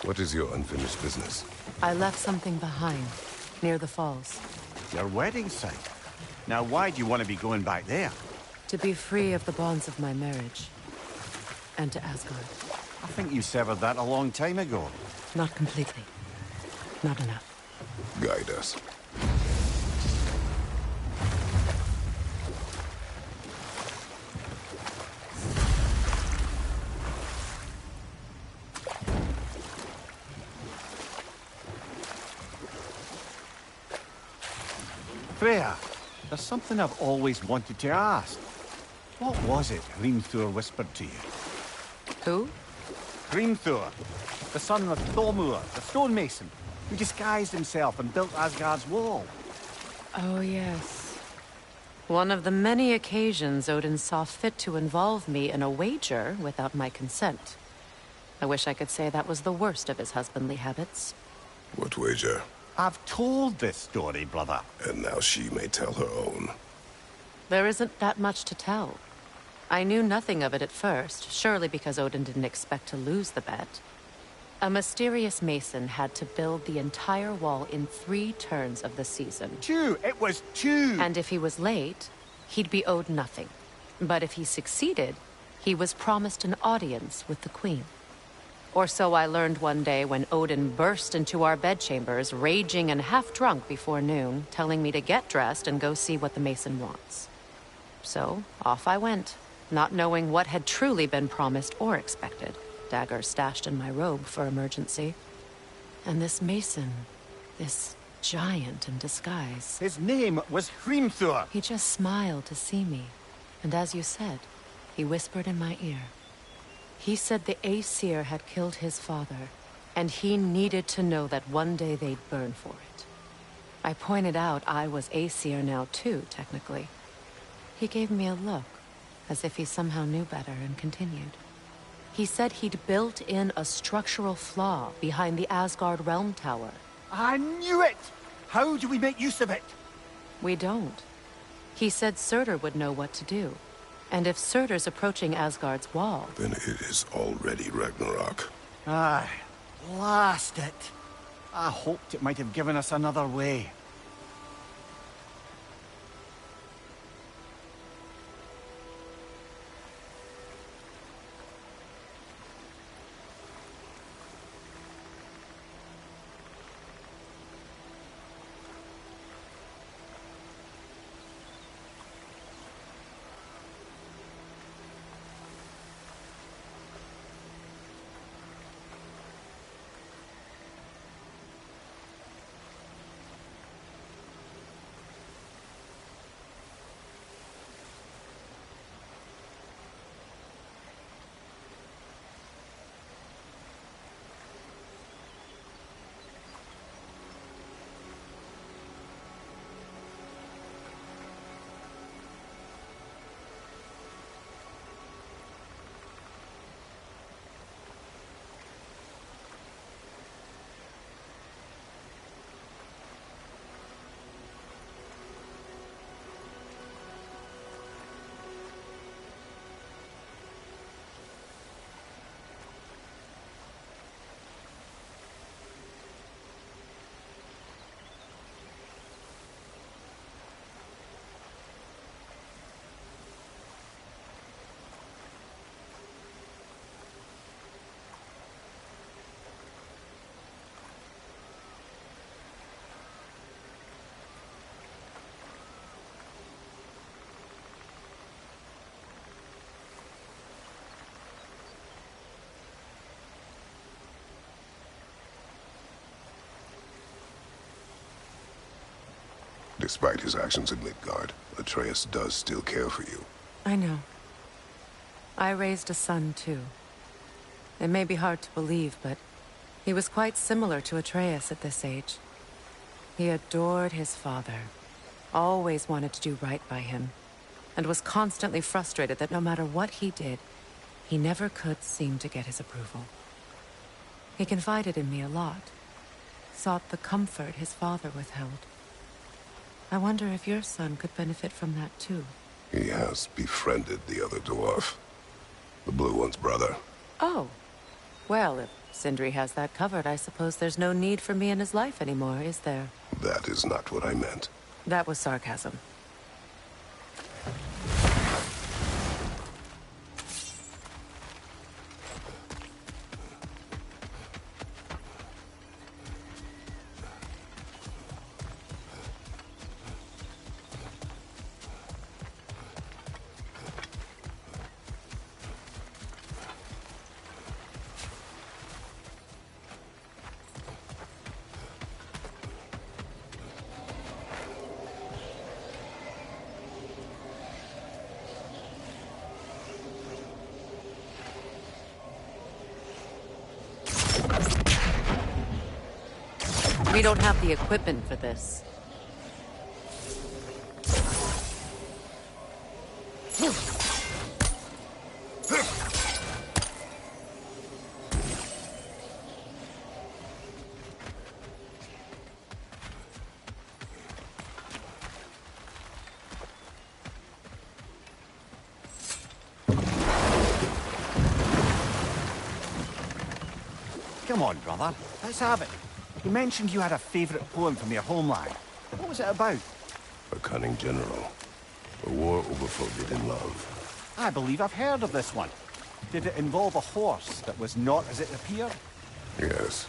What is your unfinished business? I left something behind, near the falls. Your wedding site? Now why do you want to be going back there? To be free of the bonds of my marriage. And to Asgard. I think you severed that a long time ago. Not completely. Not enough. Guide us. Freya, there's something I've always wanted to ask. What was it Hrimthur whispered to you? Who? Hrimthur, the son of Thormur, the stonemason, who disguised himself and built Asgard's wall. Oh, yes. One of the many occasions Odin saw fit to involve me in a wager without my consent. I wish I could say that was the worst of his husbandly habits. What wager? I've told this story, brother. And now she may tell her own. There isn't that much to tell. I knew nothing of it at first, surely because Odin didn't expect to lose the bet. A mysterious mason had to build the entire wall in 3 turns of the season. 2! It was 2! And if he was late, he'd be owed nothing. But if he succeeded, he was promised an audience with the queen. Or so I learned one day when Odin burst into our bedchambers, raging and half-drunk before noon, telling me to get dressed and go see what the mason wants. So, off I went, not knowing what had truly been promised or expected. Dagger stashed in my robe for emergency. And this mason, this giant in disguise. His name was Hrimthur. He just smiled to see me. And as you said, he whispered in my ear. He said the Aesir had killed his father, and he needed to know that one day they'd burn for it. I pointed out I was Aesir now too, technically. He gave me a look, as if he somehow knew better, and continued. He said he'd built in a structural flaw behind the Asgard Realm Tower. I knew it! How do we make use of it? We don't. He said Surtur would know what to do. And if Surtur's approaching Asgard's wall... Then it is already Ragnarok. Aye, blast it. I hoped it might have given us another way. Despite his actions in Midgard, Atreus does still care for you. I know. I raised a son, too. It may be hard to believe, but he was quite similar to Atreus at this age. He adored his father, always wanted to do right by him, and was constantly frustrated that no matter what he did, he never could seem to get his approval. He confided in me a lot, sought the comfort his father withheld. I wonder if your son could benefit from that too. He has befriended the other dwarf. The Blue One's brother. Oh. Well, if Sindri has that covered. I suppose there's no need for me in his life anymore, is there? That is not what I meant. That was sarcasm. We don't have the equipment for this. Come on, brother. Let's have it. You mentioned you had a favorite poem from your homeland. What was it about? A cunning general. A war over forbidden love. I believe I've heard of this one. Did it involve a horse that was not as it appeared? Yes.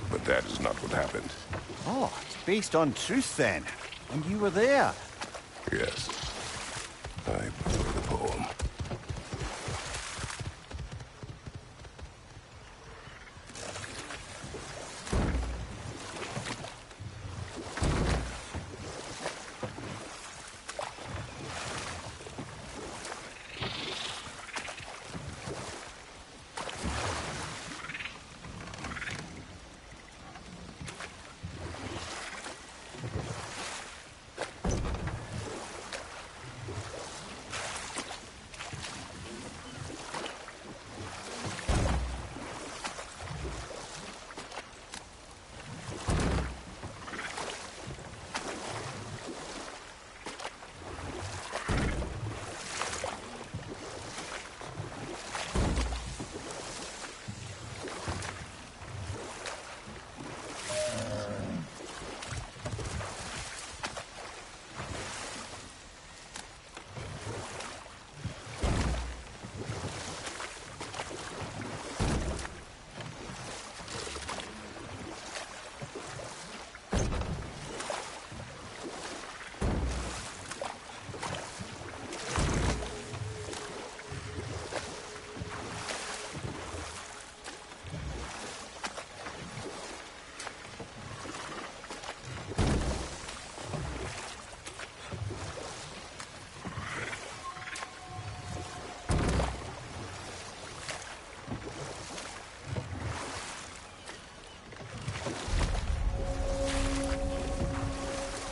But that is not what happened. Oh, it's based on truth then. And you were there. Yes. I prefer the poem.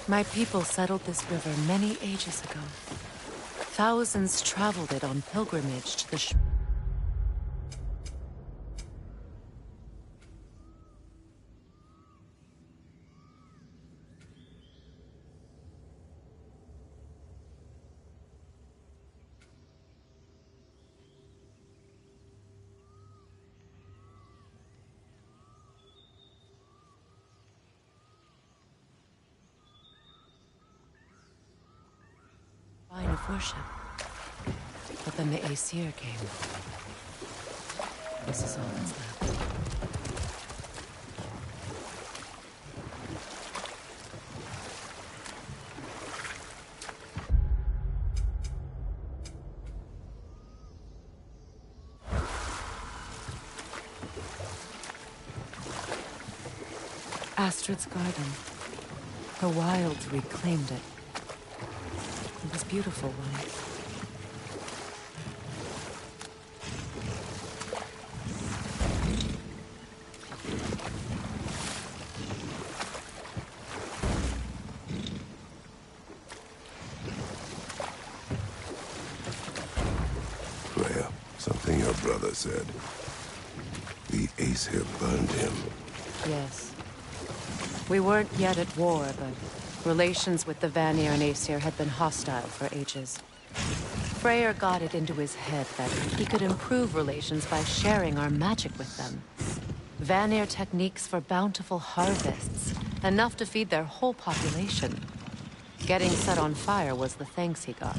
My people settled this river many ages ago. Thousands traveled it on pilgrimage to the line of worship. But then the Aesir came. This is all that's left. Astrid's garden. The wilds reclaimed it. It was beautiful once. Freya, something your brother said. The Aesir burned him. Yes. We weren't yet at war, but relations with the Vanir and Aesir had been hostile for ages. Freyr got it into his head that he could improve relations by sharing our magic with them. Vanir techniques for bountiful harvests, enough to feed their whole population. Getting set on fire was the thanks he got.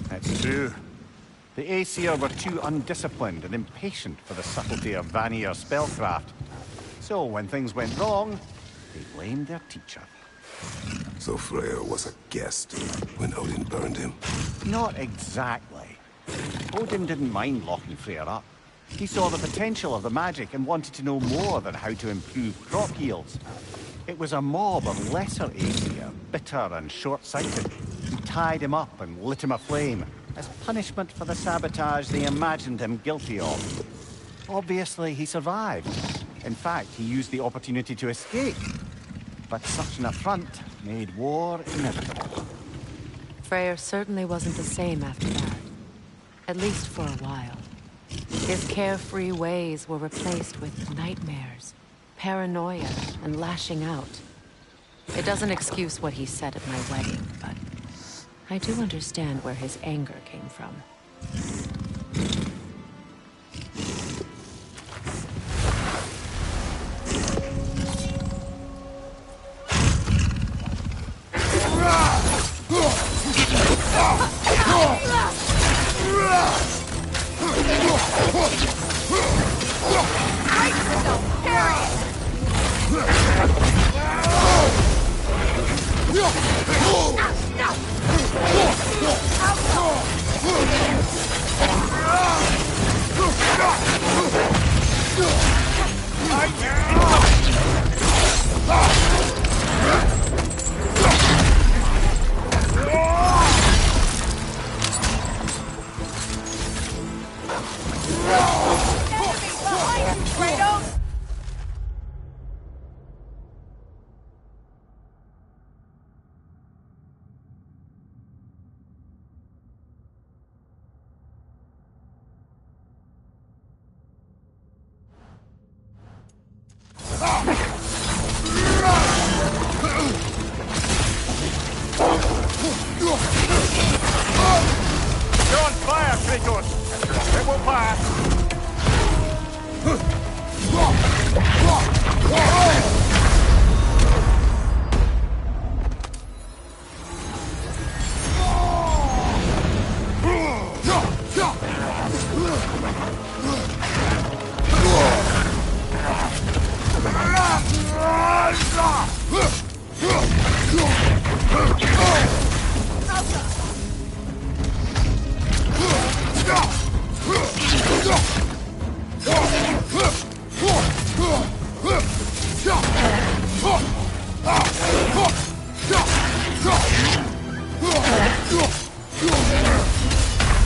That's true. The Aesir were too undisciplined and impatient for the subtlety of Vanir spellcraft. So when things went wrong, they blamed their teacher. So Freyr was a guest when Odin burned him? Not exactly. Odin didn't mind locking Freyr up. He saw the potential of the magic and wanted to know more than how to improve crop yields. It was a mob of lesser Aesir, bitter and short-sighted, who tied him up and lit him aflame, as punishment for the sabotage they imagined him guilty of. Obviously, he survived. In fact, he used the opportunity to escape. But such an affront made war inevitable. Freyr certainly wasn't the same after that. At least for a while. His carefree ways were replaced with nightmares, paranoia, and lashing out. It doesn't excuse what he said at my wedding, but I do understand where his anger came from.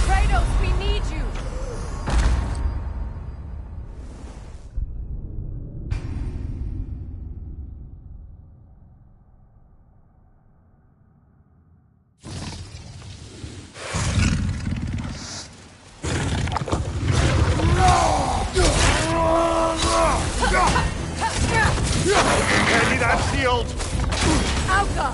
Kratos, we need you! Ready that shield! Alka!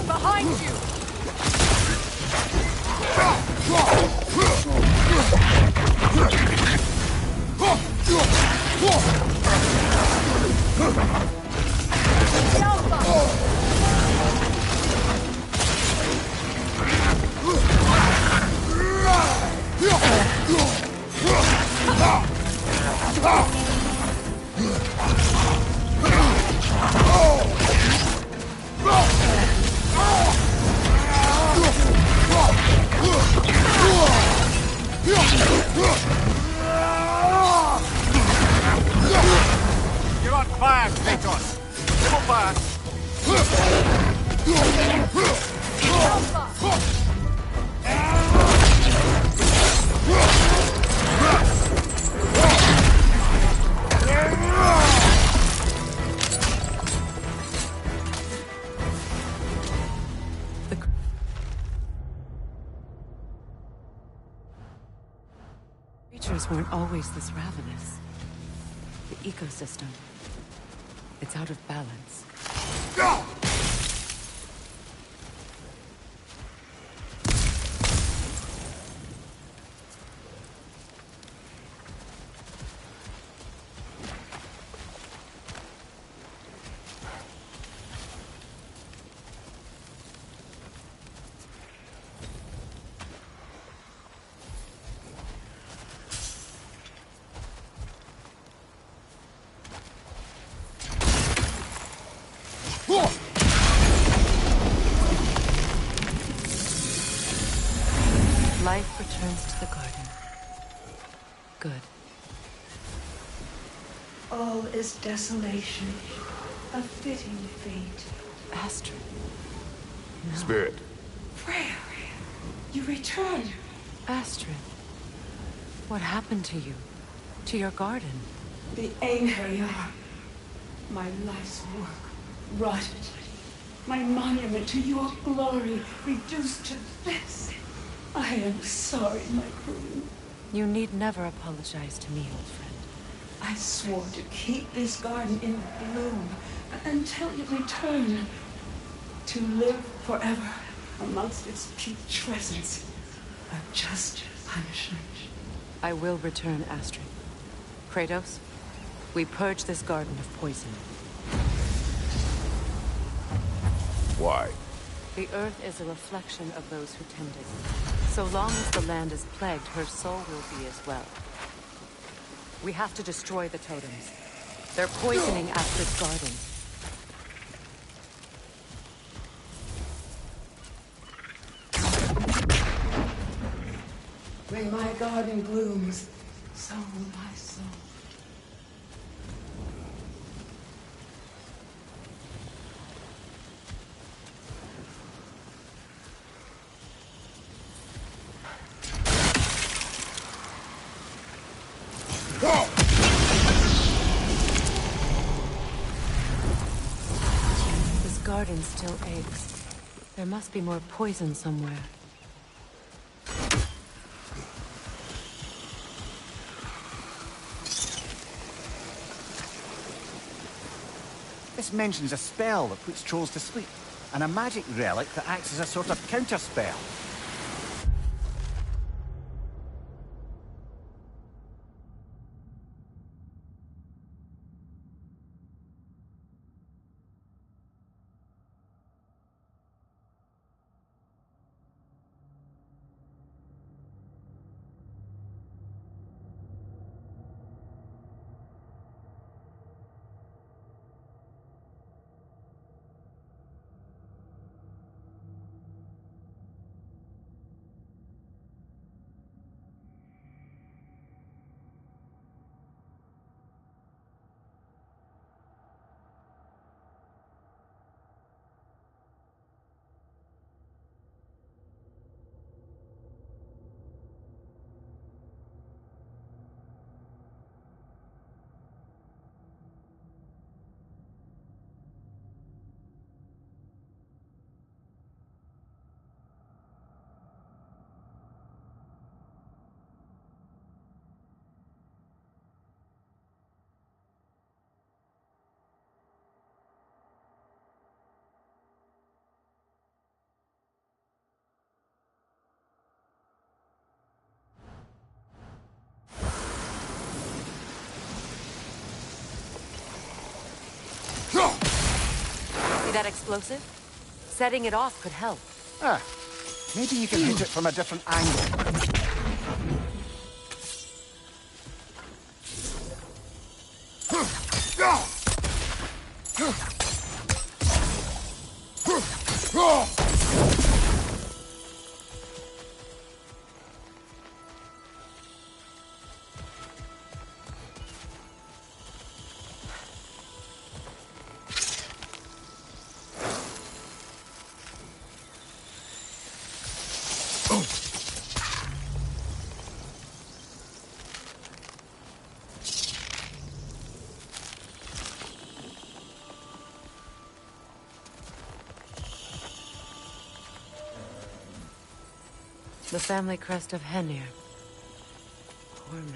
Behind you! You're on fire, Kratos! Triple fire! Alpha! flowers weren't always this ravenous. The ecosystem, it's out of balance. Life returns to the garden. Good. All is desolation, a fitting fate. Astrid. No. Spirit. Freya, you return. Astrid. What happened to you? To your garden? The Einherjar. My life's work rotted. My monument to your glory reduced to this. I am sorry, my queen. You need never apologize to me, old friend. I swore to keep this garden in bloom until you return. To live forever amongst its putrescence. A just punishment. I will return, Astrid. Kratos, we purge this garden of poison. Why? The earth is a reflection of those who tend it. So long as the land is plagued, her soul will be as well. We have to destroy the totems. They're poisoning Astrid's garden. When my garden blooms, so will my soul. This garden still aches. There must be more poison somewhere. This mentions a spell that puts trolls to sleep, and a magic relic that acts as a sort of counterspell. See that explosive? Setting it off could help. Ah, maybe you can hit it from a different angle. The family crest of Henir. Poor man.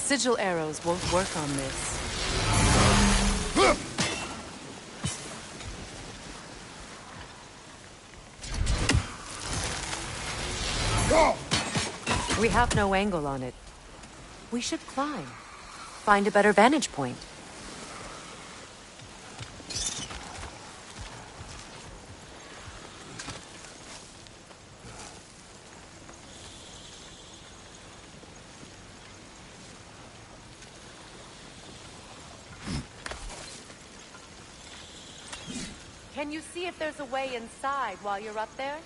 Sigil arrows won't work on this. We have no angle on it. We should climb. Find a better vantage point. Can you see if there's a way inside while you're up there?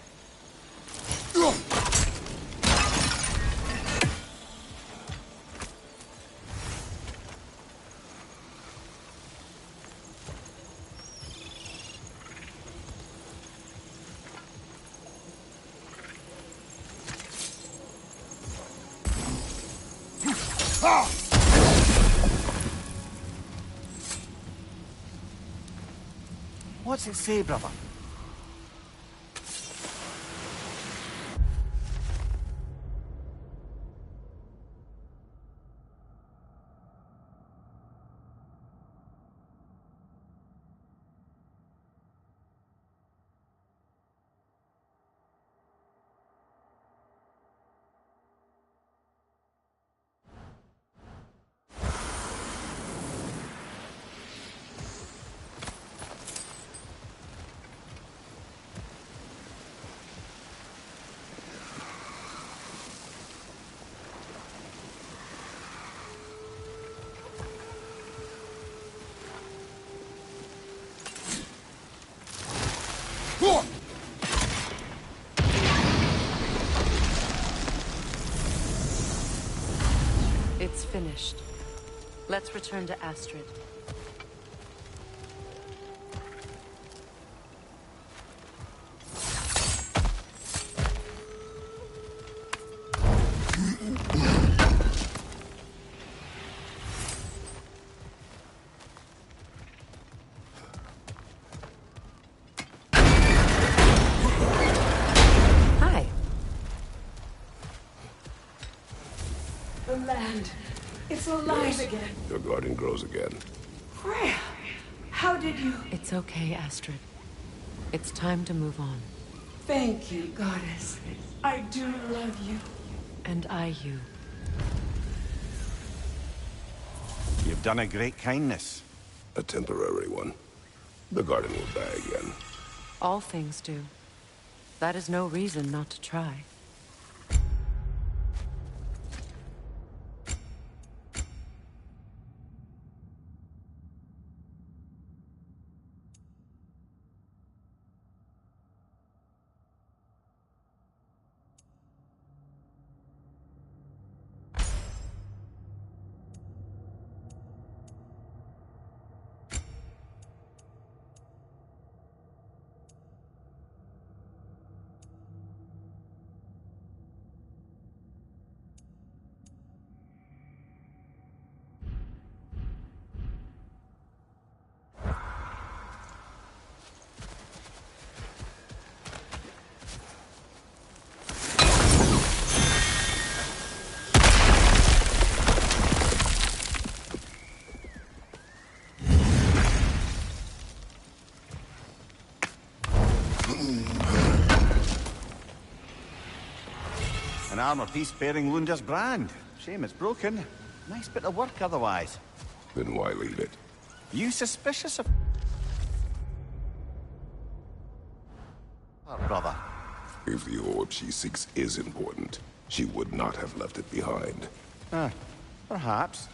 What's it say, brother? It's finished. Let's return to Astrid. Hi. The land. It's alive again. Your garden grows again. Freya, how did you... It's okay, Astrid. It's time to move on. Thank you, goddess. I do love you. And I you. You've done a great kindness. A temporary one. The garden will die again. All things do. That is no reason not to try. armor piece bearing Lunda's brand. Shame it's broken. Nice bit of work otherwise. Then why leave it? You suspicious of... Our brother. If the orb she seeks is important, she would not have left it behind. Perhaps.